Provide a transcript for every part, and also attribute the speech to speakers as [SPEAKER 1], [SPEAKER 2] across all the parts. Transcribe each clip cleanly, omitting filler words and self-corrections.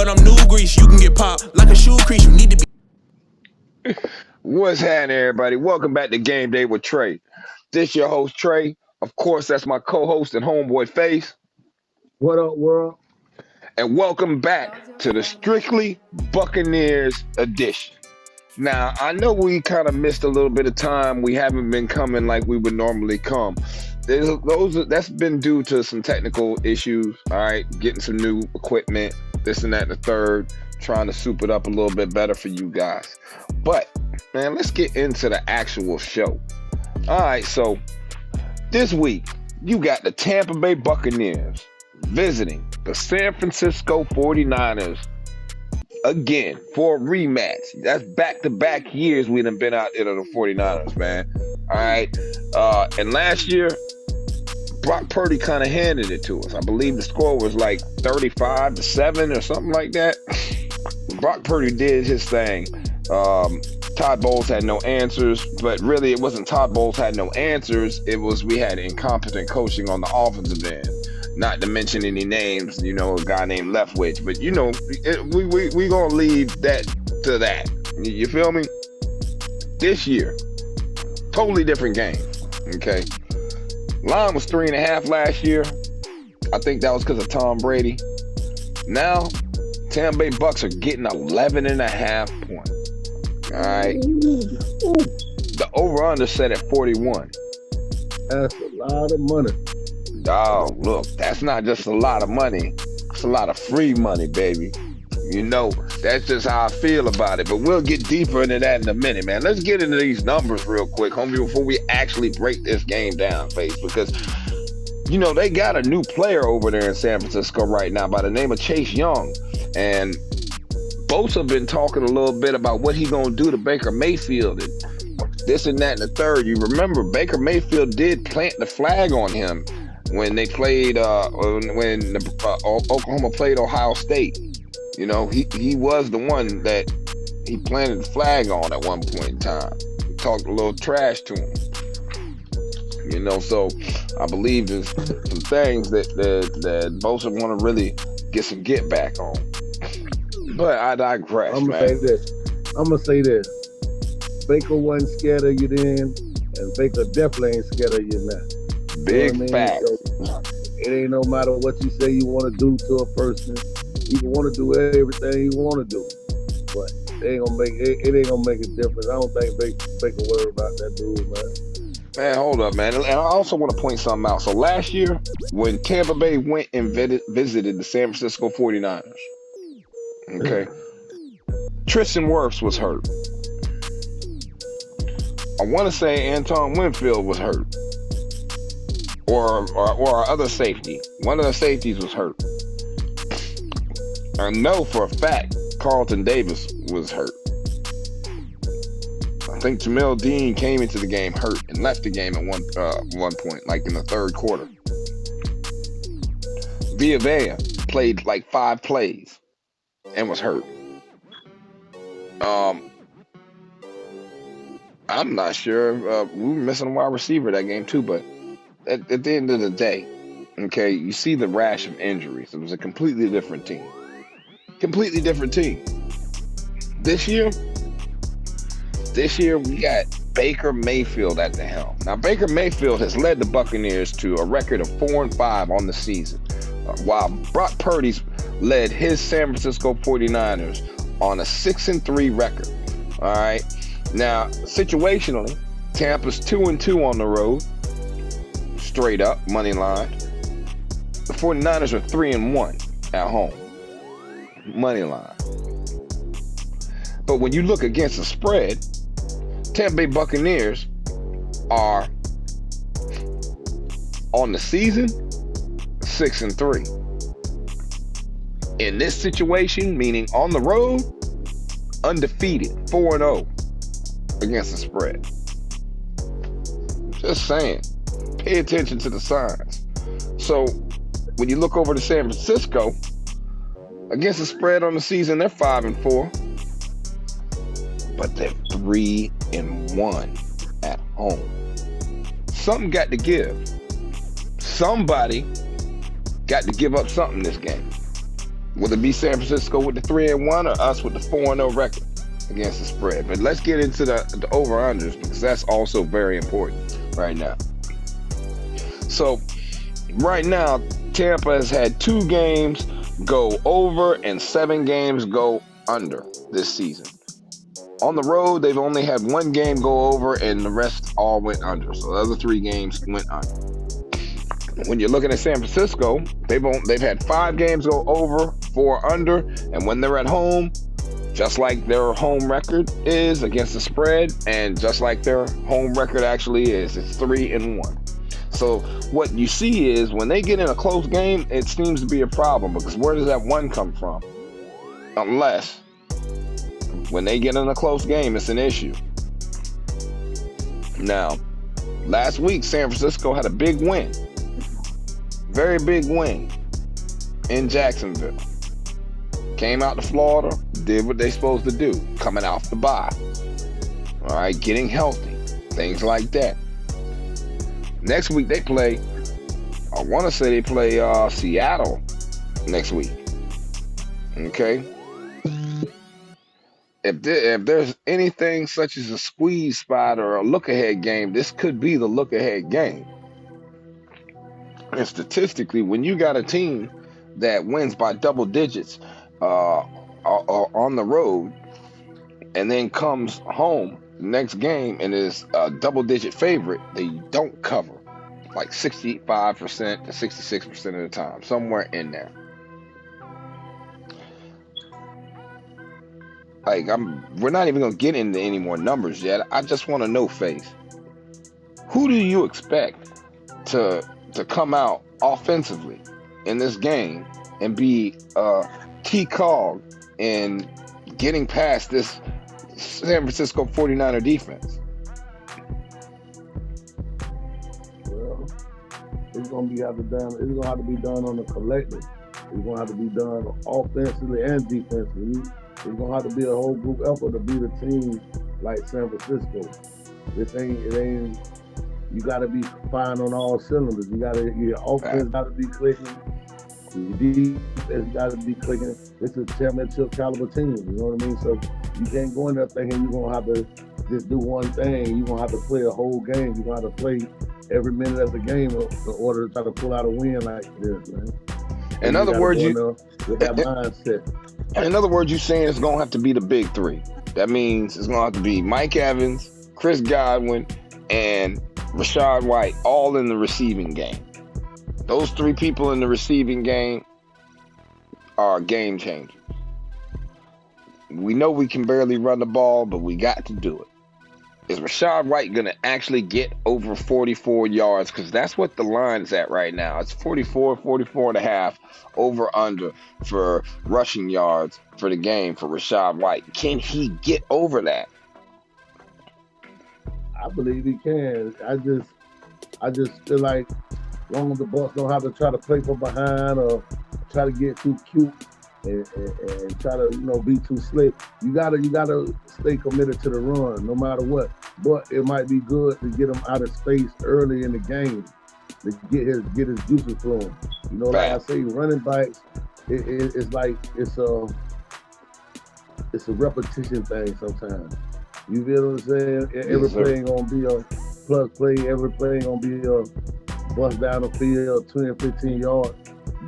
[SPEAKER 1] but I'm new grease. You can get popped like a shoe crease. You need to be.
[SPEAKER 2] What's happening, everybody? Welcome back to Game Day with Trey. This your host, Trey. Of course, that's my co-host and homeboy, Face.
[SPEAKER 3] What up, world?
[SPEAKER 2] And welcome back to the Strictly Buccaneers edition. Now, I know we kind of missed a little bit of time. We haven't been coming like we would normally come. That's been due to some technical issues, all right? Getting some new equipment, this and that and the third, trying to soup it up a little bit better for you guys. But, man, let's get into the actual show. All right, so this week, you got the Tampa Bay Buccaneers visiting the San Francisco 49ers again for a rematch. That's back-to-back years we done been out there to the 49ers, man. All right. And last year, Brock Purdy kind of handed it to us. I believe the score was like 35-7 or something like that. Brock Purdy did his thing. Todd Bowles had no answers, but really it wasn't Todd Bowles had no answers. It was we had incompetent coaching on the offensive end. Not to mention any names, a guy named Leftwich, but we gonna leave that to that. You feel me? This year, totally different game. Okay, line was 3.5 last year. I think that was because of Tom Brady. Now, Tampa Bay Bucks are getting 11.5 points. All right, the over/under set at 41.
[SPEAKER 3] That's a lot of money.
[SPEAKER 2] Oh, look, that's not just a lot of money. It's a lot of free money, baby. That's just how I feel about it. But we'll get deeper into that in a minute, man. Let's get into these numbers real quick, homie, before we actually break this game down, Face. Because, they got a new player over there in San Francisco right now by the name of Chase Young. And both have been talking a little bit about what he's going to do to Baker Mayfield and this and that and the third. You remember, Baker Mayfield did plant the flag on him when they played, when Oklahoma played Ohio State. He was the one that he planted the flag on at one point in time. He talked a little trash to him. So I believe there's some things that both want to really get some get back on. But I digress,
[SPEAKER 3] I'm gonna say this. Baker wasn't scared of you then, and Baker definitely ain't scared of you now.
[SPEAKER 2] Big fact.
[SPEAKER 3] So, it ain't no matter what you say you want to do to a person. You can want to do everything you want to do, but it ain't gonna make a difference. I don't think Baker worry about that dude, man.
[SPEAKER 2] Man, hold up, man. And I also want to point something out. So last year, when Tampa Bay went and visited the San Francisco 49ers, okay, Tristan Wirfs was hurt. I want to say Anton Winfield was hurt. Or our other safety. One of the safeties was hurt. I know for a fact Carlton Davis was hurt. I think Jamel Dean came into the game hurt and left the game at one point, like in the third quarter. Villa played like 5 plays and was hurt. I'm not sure. We were missing a wide receiver that game too, but at the end of the day, okay, you see the rash of injuries. It was a completely different team. Completely different team. This year we got Baker Mayfield at the helm. Now, Baker Mayfield has led the Buccaneers to a record of 4-5 on the season, while Brock Purdy's led his San Francisco 49ers on a 6-3 record. All right. Now, situationally, Tampa's 2-2 on the road. Straight up, money line. The 49ers are 3-1 at home. Money line. But when you look against the spread, Tampa Bay Buccaneers are on the season 6-3. In this situation, meaning on the road, undefeated, 4-0 against the spread. Just saying. Pay attention to the signs. So when you look over to San Francisco, against the spread on the season, they're 5-4, but they're 3-1 at home. Something got to give. Somebody got to give up something this game. Will it be San Francisco with the 3-1 or us with the 4-0 record against the spread? But let's get into the over-unders, because that's also very important right now. So right now, Tampa has had 2 games go over and 7 games go under this season. On the road, they've only had 1 game go over and the rest all went under. So the other 3 games went under. When you're looking at San Francisco, they've had 5 games go over, 4 under, and when they're at home, just like their home record is against the spread, and just like their home record actually is, it's 3-1. So what you see is when they get in a close game, it seems to be a problem, because where does that 1 come from? Unless when they get in a close game, it's an issue. Now, last week, San Francisco had a big win. Very big win in Jacksonville. Came out to Florida, did what they supposed to do, coming off the bye. All right, getting healthy, things like that. Next week they play, I want to say they play Seattle next week. Okay? If there's anything such as a squeeze spot or a look-ahead game, this could be the look-ahead game. And statistically, when you got a team that wins by double digits on the road and then comes home the next game and is a double-digit favorite, they don't cover like 65% to 66% of the time, somewhere in there. Like, we're not even going to get into any more numbers yet. I just want to know, Face, who do you expect to come out offensively in this game and be a key cog in getting past this San Francisco 49er defense?
[SPEAKER 3] Well, it's gonna have to be done on the collective. It's gonna have to be done offensively and defensively. It's gonna have to be a whole group effort to beat a team like San Francisco. It ain't. You gotta be fine on all cylinders. Your offense gotta be clicking. Your defense gotta be clicking. It's a championship caliber team. You know what I mean? So you can't go in there thinking you're gonna have to just do one thing. You're gonna have to play a whole game. You're gonna have to play every minute of the game in order to try to pull out a win like this, man.
[SPEAKER 2] In other words,
[SPEAKER 3] with that mindset.
[SPEAKER 2] In other words, you're saying it's gonna have to be the big 3. That means it's gonna have to be Mike Evans, Chris Godwin, and Rachaad White, all in the receiving game. Those 3 people in the receiving game are game changers. We know we can barely run the ball, but we got to do it. Is Rachaad White going to actually get over 44 yards? Because that's what the line's at right now. It's 44 and a half over under for rushing yards for the game for Rachaad White. Can he get over that?
[SPEAKER 3] I believe he can. I just feel like as long as the Bucs don't have to try to play from behind or try to get too cute and try to be too slick, you gotta stay committed to the run no matter what. But it might be good to get him out of space early in the game to get his juices flowing. Like I say, running backs, it's like it's a repetition thing sometimes. You feel what I'm saying? Every play ain't gonna be a plus play. Every play ain't gonna be a bust down the field 20 or 15 yards.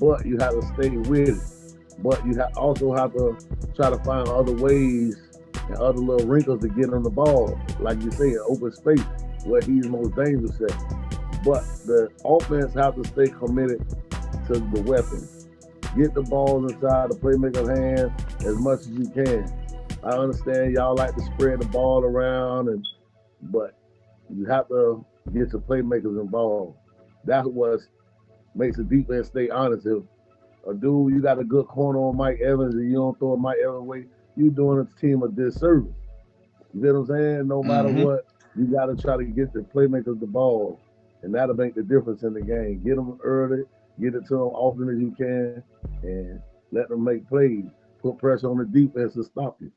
[SPEAKER 3] But you have to stay with it. But you also have to try to find other ways and other little wrinkles to get on the ball. Like you say, open space where he's most dangerous at. But the offense have to stay committed to the weapons. Get the ball inside the playmaker's hands as much as you can. I understand y'all like to spread the ball around, but you have to get your playmakers involved. That's what makes the defense stay honest. If a dude, you got a good corner on Mike Evans and you don't throw Mike Evans away, you're doing a team a disservice. You get what I'm saying? No matter what, you got to try to get the playmakers the ball, and that'll make the difference in the game. Get them early, get it to them often as you can, and let them make plays. Put pressure on the defense to stop you.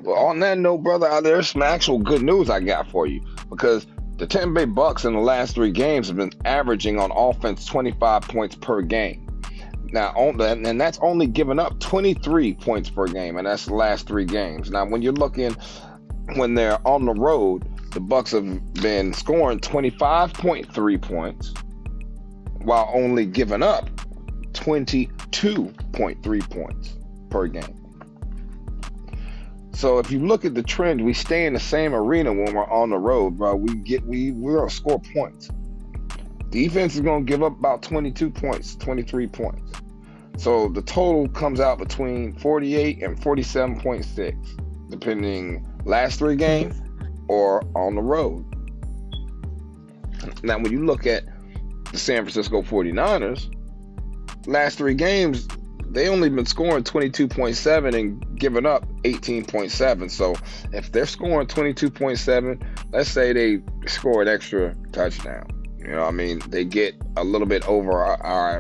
[SPEAKER 2] Well, on that note, brother, there's some actual good news I got for you, because the Tampa Bay Bucks in the last 3 games have been averaging on offense 25 points per game. Now, and that's only giving up 23 points per game, and that's the last 3 games. Now, when you're looking, when they're on the road, the Bucks have been scoring 25.3 points while only giving up 22.3 points per game. So if you look at the trend, we stay in the same arena when we're on the road, bro. We're gonna score points. Defense is gonna give up about 22 points, 23 points. So the total comes out between 48 and 47.6, depending last 3 games or on the road. Now, when you look at the San Francisco 49ers, last 3 games, they only been scoring 22.7 and giving up 18.7. So if they're scoring 22.7, let's say they score an extra touchdown. You know what I mean? They get a little bit over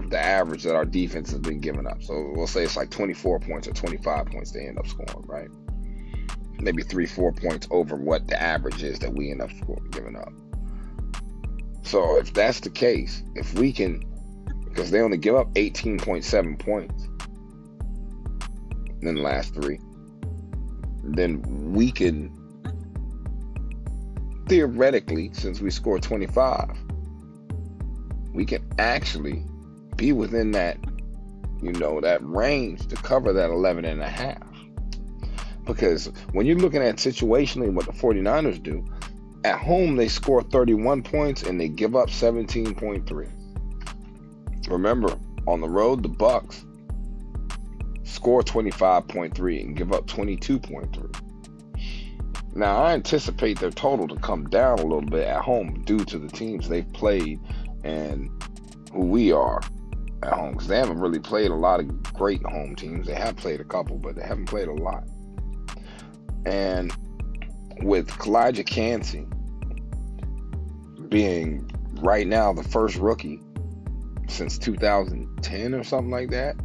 [SPEAKER 2] the average that our defense has been giving up. So we'll say it's like 24 points or 25 points they end up scoring, right? Maybe 3-4 points over what the average is that we end up giving up. So if that's the case, if we can, because they only give up 18.7 points in the last 3, then we can theoretically, since we scored 25, we can actually be within that, that range to cover that 11.5. Because when you're looking at situationally what the 49ers do, at home they score 31 points and they give up 17.3. Remember, on the road, the Bucks score 25.3 and give up 22.3. Now, I anticipate their total to come down a little bit at home due to the teams they've played and who we are at home, because they haven't really played a lot of great home teams. They have played a couple, but they haven't played a lot. And with Kalijah Kancey being right now the first rookie since 2010 or something like that,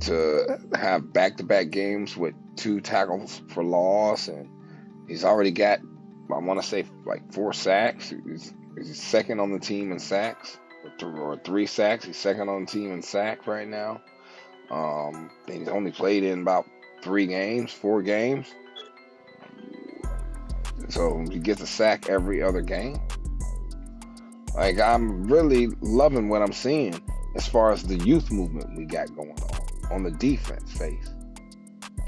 [SPEAKER 2] to have back-to-back games with 2 tackles for loss, and he's already got, I want to say, like 4 sacks. He's second on the team in sacks, or 3 sacks. He's second on the team in sacks right now. He's only played in about 4 games. So he gets a sack every other game. Like, I'm really loving what I'm seeing as far as the youth movement we got going on the defense phase.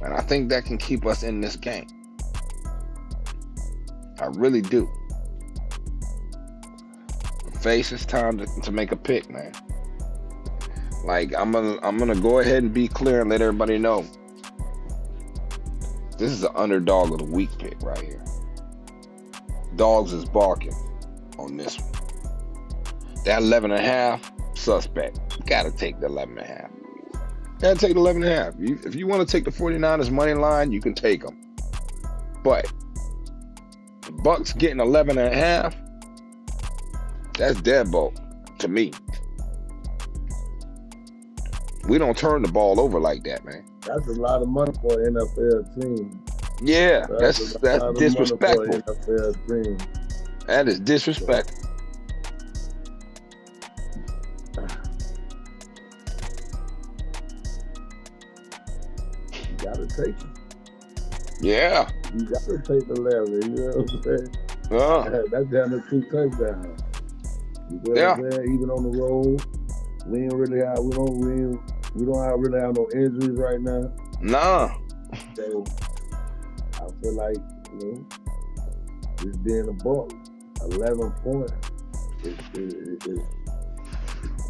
[SPEAKER 2] And I think that can keep us in this game. I really do. Face, it's time to make a pick, man. Like, I'm gonna go ahead and be clear and let everybody know this is the underdog of the week pick right here. Dogs is barking on this one. That 11.5, suspect. Gotta take the 11.5. Gotta take the 11.5. If you want to take the 49ers money line, you can take them. But the Bucks getting 11.5, that's deadbolt to me. We don't turn the ball over like that, man.
[SPEAKER 3] That's a lot of money for an NFL team.
[SPEAKER 2] Yeah, that's disrespectful.
[SPEAKER 3] NFL team.
[SPEAKER 2] That is disrespectful.
[SPEAKER 3] You gotta take it.
[SPEAKER 2] Yeah.
[SPEAKER 3] You gotta take the 11. You know what I'm saying? That's down to 2 touchdowns. You know what I'm saying? Even on the road, we don't really have no injuries right now.
[SPEAKER 2] Nah.
[SPEAKER 3] So I feel like, just being a Buck, 11 points.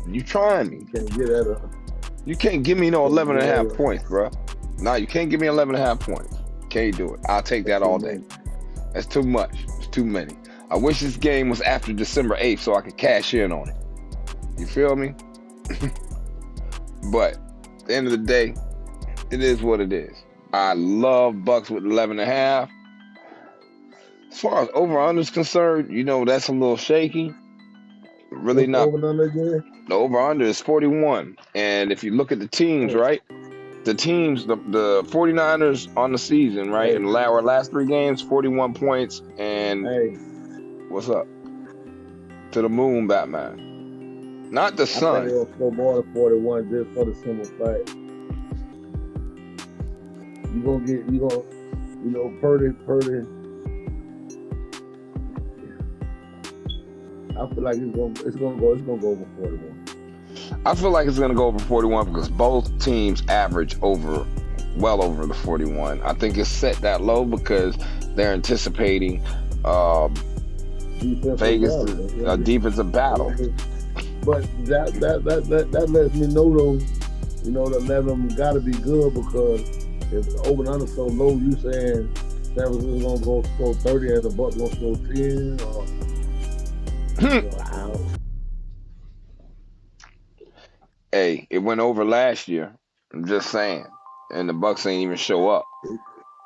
[SPEAKER 2] You trying me?
[SPEAKER 3] You can't get at a.
[SPEAKER 2] You can't give me no 11.5 points, bro. Nah, you can't give me 11.5 points. Can't do it. I'll take that all day. That's too much. It's too many. I wish this game was after December 8th so I could cash in on it. You feel me? But at the end of the day, it is what it is. I love Bucks with 11.5. As far as over-under is concerned, that's a little shaky. Really not. The over-under is 41. And if you look at the teams, right? The teams, the 49ers on the season, right? In our last 3 games, 41 points. And what's up? To the moon, Batman. Not the
[SPEAKER 3] I think
[SPEAKER 2] Suns.
[SPEAKER 3] they'll score more than 41 just for the simple fact. Purdy. I feel like it's gonna go over 41.
[SPEAKER 2] I feel like it's going to go over 41 because both teams average well over the 41. I think it's set that low because they're anticipating Vegas a defensive battle.
[SPEAKER 3] But that lets me know though, the 11 got to be good because if the over and under so low, you saying San Francisco's gonna go score 30 and the Bucs gonna score 10 or.
[SPEAKER 2] Hey, it went over last year. I'm just saying. And the Bucs ain't even show up.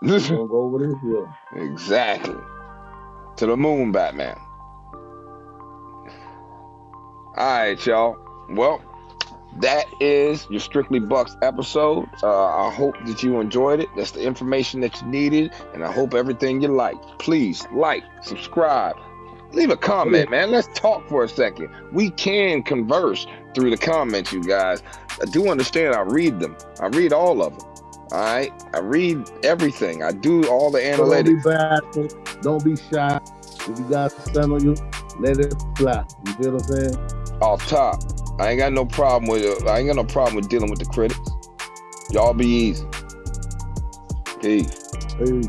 [SPEAKER 3] It's gonna go over this year.
[SPEAKER 2] Exactly. To the moon, Batman. Alright, y'all. Well, that is your Strictly Bucks episode. I hope that you enjoyed it. That's the information that you needed. And I hope everything you liked. Please like, subscribe. Leave a comment, man. Let's talk for a second. We can converse through the comments, you guys. I do understand. I read them. I read all of them. All right? I read everything. I do all the analytics.
[SPEAKER 3] Don't be bashful. Don't be shy. If you got stand on you, let it fly. You feel what I'm saying?
[SPEAKER 2] Off top. I ain't got no problem with it. I ain't got no problem with dealing with the critics. Y'all be easy. Peace.
[SPEAKER 3] Peace.